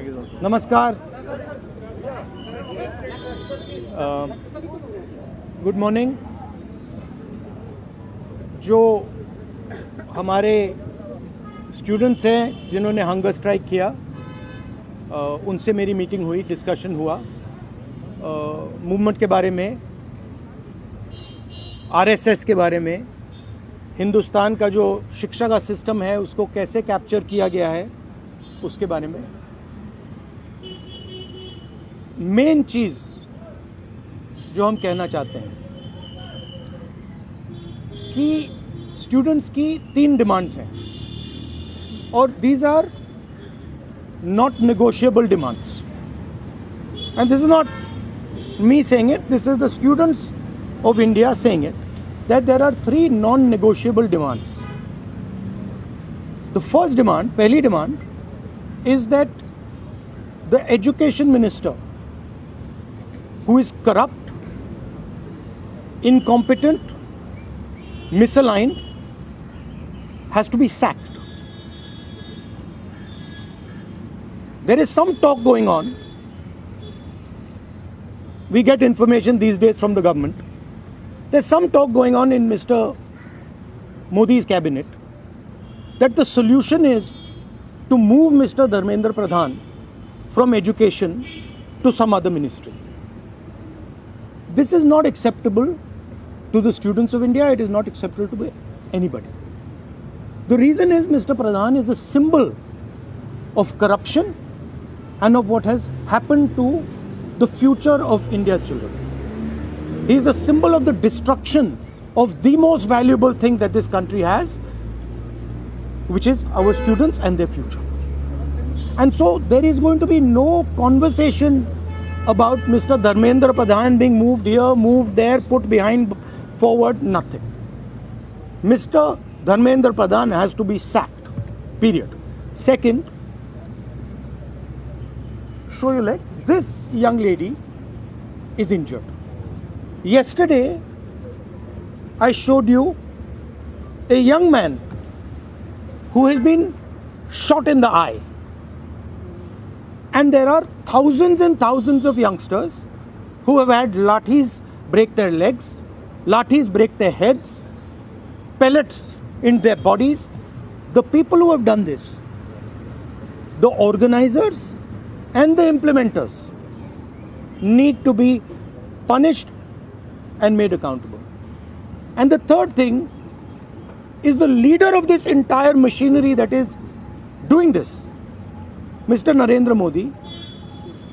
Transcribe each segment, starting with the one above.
नमस्कार, good morning. जो हमारे स्टूडेंट्स हैं जिन्होंने हंगर स्ट्राइक किया, उनसे मेरी मीटिंग हुई, डिस्कशन हुआ मूवमेंट के बारे में, आरएसएस के बारे में, हिंदुस्तान का जो शिक्षा का सिस्टम है उसको कैसे कैप्चर किया गया है उसके बारे में। मेन चीज़ जो हम कहना चाहते हैं कि स्टूडेंट्स की 3 डिमांड्स हैं और these are not negotiable demands, and this is not me saying it, this is the students of India saying it, that there are 3 non negotiable demands. The first demand, पहली demand is that the education minister, who is corrupt, incompetent, misaligned, has to be sacked. There is some talk going on. We get information these days from the government. There's some talk going on in Mr. Modi's cabinet that the solution is to move Mr. Dharmendra Pradhan from education to some other ministry. This is not acceptable to the students of India. It is not acceptable to anybody. The reason is Mr. Pradhan is a symbol of corruption and of what has happened to the future of India's children. He is a symbol of the destruction of the most valuable thing that this country has, which is our students and their future. And so there is going to be no conversation about Mr. Dharmendra Pradhan being moved here, moved there, put behind, forward, nothing. Mr. Dharmendra Pradhan has to be sacked, period. Second, show your leg. This young lady is injured. Yesterday, I showed you a young man who has been shot in the eye. And there are thousands and thousands of youngsters who have had lathis break their legs, lathis break their heads, pellets in their bodies. The people who have done this, the organizers and the implementers, need to be punished and made accountable. And the third thing is the leader of this entire machinery that is doing this, Mr. Narendra Modi,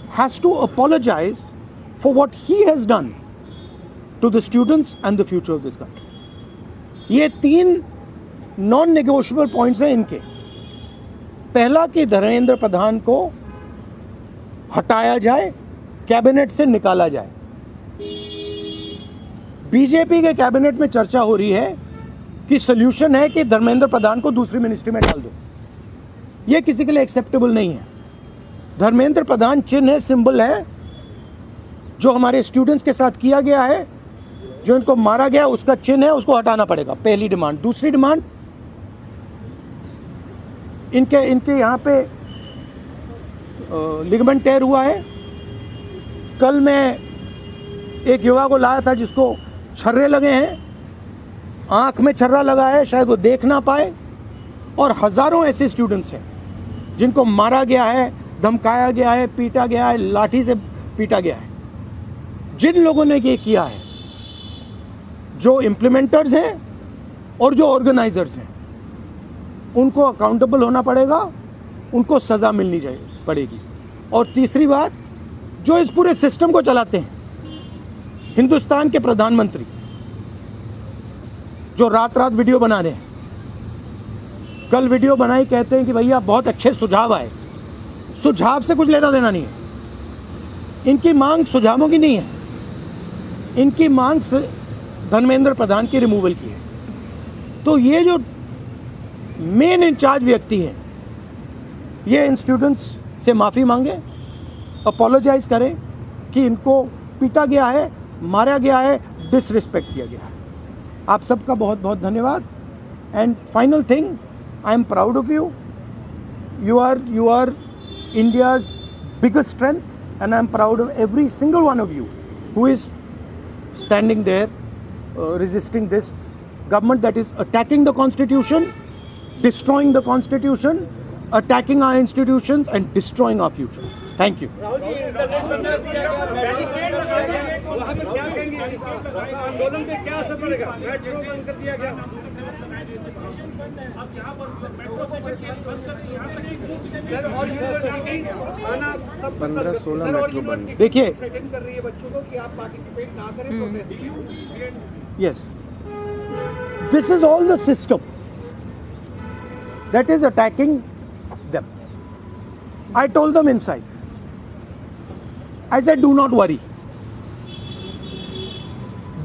has to apologize for what he has done to the students and the future of this country. ये 3 non negotiable points हैं इनके। पहला कि धर्मेंद्र प्रधान को हटाया जाए, cabinet से निकाला जाए। बीजेपी के कैबिनेट में चर्चा हो रही है कि सोल्यूशन है कि धर्मेंद्र प्रधान को दूसरी मिनिस्ट्री में डाल दो। ये किसी के लिए एक्सेप्टेबल नहीं है। धर्मेंद्र प्रधान चिन्ह है, सिंबल है, जो हमारे स्टूडेंट्स के साथ किया गया है, जो इनको मारा गया उसका चिन्ह है, उसको हटाना पड़ेगा। पहली डिमांड। दूसरी डिमांड, इनके यहाँ पे लिगामेंट टेयर हुआ है। कल मैं एक युवा को लाया था जिसको छर्रे लगे हैं, आंख में छर्रा लगा है, शायद वो देख ना पाए, और हजारों ऐसे स्टूडेंट्स हैं जिनको मारा गया है, धमकाया गया है, पीटा गया है, लाठी से पीटा गया है। जिन लोगों ने ये किया है, जो इम्प्लीमेंटर्स हैं और जो ऑर्गेनाइजर्स हैं, उनको अकाउंटेबल होना पड़ेगा, उनको सज़ा मिलनी पड़ेगी। और तीसरी बात, जो इस पूरे सिस्टम को चलाते हैं, हिंदुस्तान के प्रधानमंत्री, जो रात रात वीडियो बना रहे हैं, कल वीडियो बनाई, कहते हैं कि भैया बहुत अच्छे सुझाव आए। सुझाव से कुछ लेना देना नहीं है। इनकी मांग सुझावों की नहीं है, इनकी मांग धर्मेंद्र प्रधान की रिमूवल की है। तो ये जो मेन इंचार्ज व्यक्ति हैं, ये इन स्टूडेंट्स से माफ़ी मांगे, अपोलोजाइज करें कि इनको पीटा गया है, मारा गया है, डिसरिस्पेक्ट किया गया है। आप सबका बहुत बहुत धन्यवाद। And final thing, I am proud of you. You are India's biggest strength, and I'm proud of every single one of you who is standing there resisting this government that is attacking the Constitution, destroying the Constitution, attacking our institutions and destroying our future. Thank you. आंदोलन पे क्या असर पड़ेगा? Metro बंद कर दिया गया। अब यहाँ पर मेट्रो स्टेशन बंद कर दिया, यहाँ तक कि सर और यूनिवर्सिटी आना 15-16 मेट्रो बंद। देखिए, थ्रेटन कर रही है बच्चों को कि आप पार्टिसिपेट ना करें प्रोटेस्ट में। yes, this is all the system that is attacking them. I told them inside. I said, do not worry.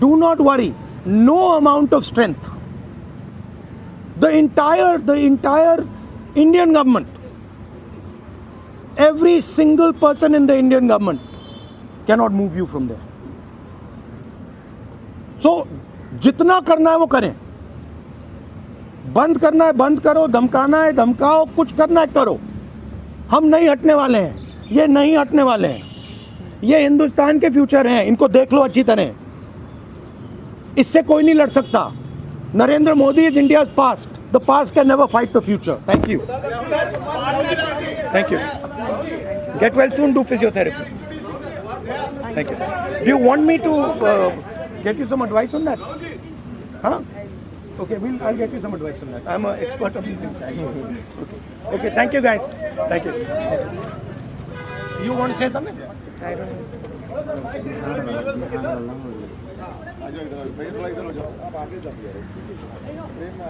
Do not worry. No amount of strength. The entire Indian government, every single person in the Indian government cannot move you from there. So, जितना करना है वो करें. बंद करना है बंद करो, धमकाना है धमकाओ, कुछ करना है करो. हम नहीं हटने वाले हैं. ये नहीं हटने वाले हैं. ये हिंदुस्तान के फ्यूचर हैं. इनको देख लो अच्छी तरह. इससे कोई नहीं लड़ सकता. Narendra Modi is India's past. The past can never fight the future. Thank you. Thank you. Get well soon. Do physiotherapy. Thank you. Do you want me to get you some advice on that? Huh? Okay, I'll get you some advice on that. I'm an expert of these things. Okay, thank you guys. Thank you. You want to say something? I don't know.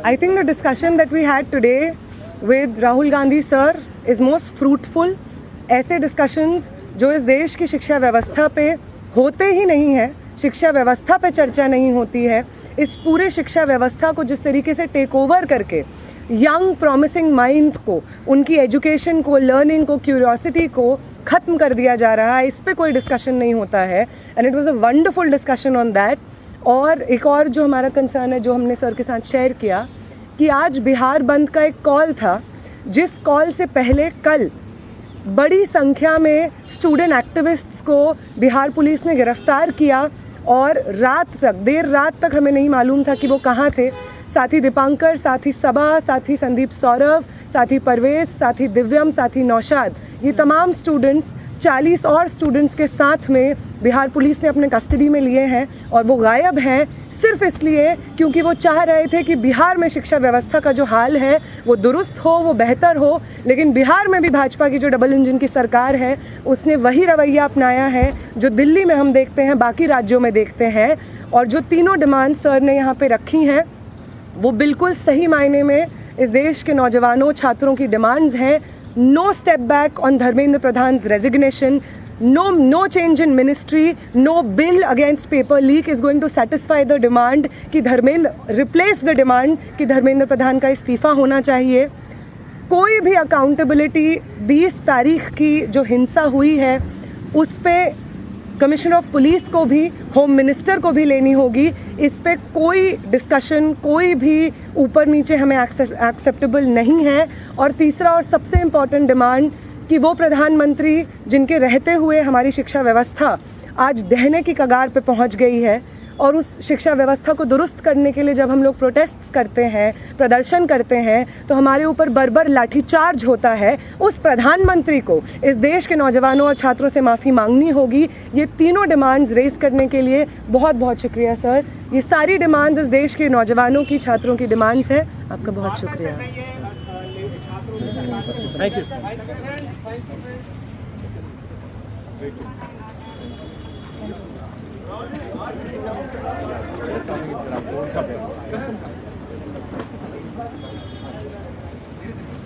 I think the discussion that we had today with Rahul Gandhi sir is most fruitful. ऐसे discussions जो इस देश की शिक्षा व्यवस्था पे होते ही नहीं है, शिक्षा व्यवस्था पे चर्चा नहीं होती है, इस पूरे शिक्षा व्यवस्था को जिस तरीके से टेक ओवर करके यंग प्रॉमिसिंग माइंड्स को, उनकी एजुकेशन को, लर्निंग को, क्यूरियोसिटी को ख़त्म कर दिया जा रहा है, इस पे कोई डिस्कशन नहीं होता है. And it was a wonderful discussion on that. और एक और जो हमारा कंसर्न है, जो हमने सर के साथ शेयर किया, कि आज बिहार बंद का एक कॉल था, जिस कॉल से पहले कल बड़ी संख्या में स्टूडेंट एक्टिविस्ट्स को बिहार पुलिस ने गिरफ्तार किया और रात तक, देर रात तक हमें नहीं मालूम था कि वो कहाँ थे. साथी दीपांकर, साथी सबा, साथी संदीप सौरभ, साथी परवेज, साथी दिव्यम, साथी नौशाद, ये तमाम स्टूडेंट्स 40 और स्टूडेंट्स के साथ में बिहार पुलिस ने अपने कस्टडी में लिए हैं और वो गायब हैं सिर्फ इसलिए क्योंकि वो चाह रहे थे कि बिहार में शिक्षा व्यवस्था का जो हाल है वो दुरुस्त हो, वो बेहतर हो. लेकिन बिहार में भी भाजपा की जो डबल इंजन की सरकार है उसने वही रवैया अपनाया है जो दिल्ली में हम देखते हैं, बाकी राज्यों में देखते हैं. और जो तीनों डिमांड सर ने यहाँ पे रखी हैं वो बिल्कुल सही मायने में इस देश के नौजवानों, छात्रों की डिमांड्स हैं. No step back on Dharmendra Pradhan's resignation. No change in ministry, no bill against paper leak is going to satisfy the demand कि replace the demand कि धर्मेंद्र प्रधान का इस्तीफा होना चाहिए. कोई भी अकाउंटेबिलिटी 20 तारीख की जो हिंसा हुई है उस पे कमिश्नर ऑफ पुलिस को भी, होम मिनिस्टर को भी लेनी होगी. इस पे कोई डिस्कशन, कोई भी ऊपर नीचे हमें एक्सेप्टेबल नहीं है. और तीसरा और सबसे इम्पॉर्टेंट डिमांड कि वो प्रधानमंत्री जिनके रहते हुए हमारी शिक्षा व्यवस्था आज ढहने की कगार पे पहुंच गई है, और उस शिक्षा व्यवस्था को दुरुस्त करने के लिए जब हम लोग प्रोटेस्ट करते हैं, प्रदर्शन करते हैं, तो हमारे ऊपर बर्बर लाठीचार्ज होता है. उस प्रधानमंत्री को इस देश के नौजवानों और छात्रों से माफ़ी मांगनी होगी. ये तीनों डिमांड्स रेज करने के लिए बहुत बहुत शुक्रिया सर. ये सारी डिमांड्स इस देश के नौजवानों की, छात्रों की डिमांड्स हैं. आपका बहुत शुक्रिया. Thank you.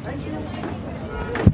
Thank you.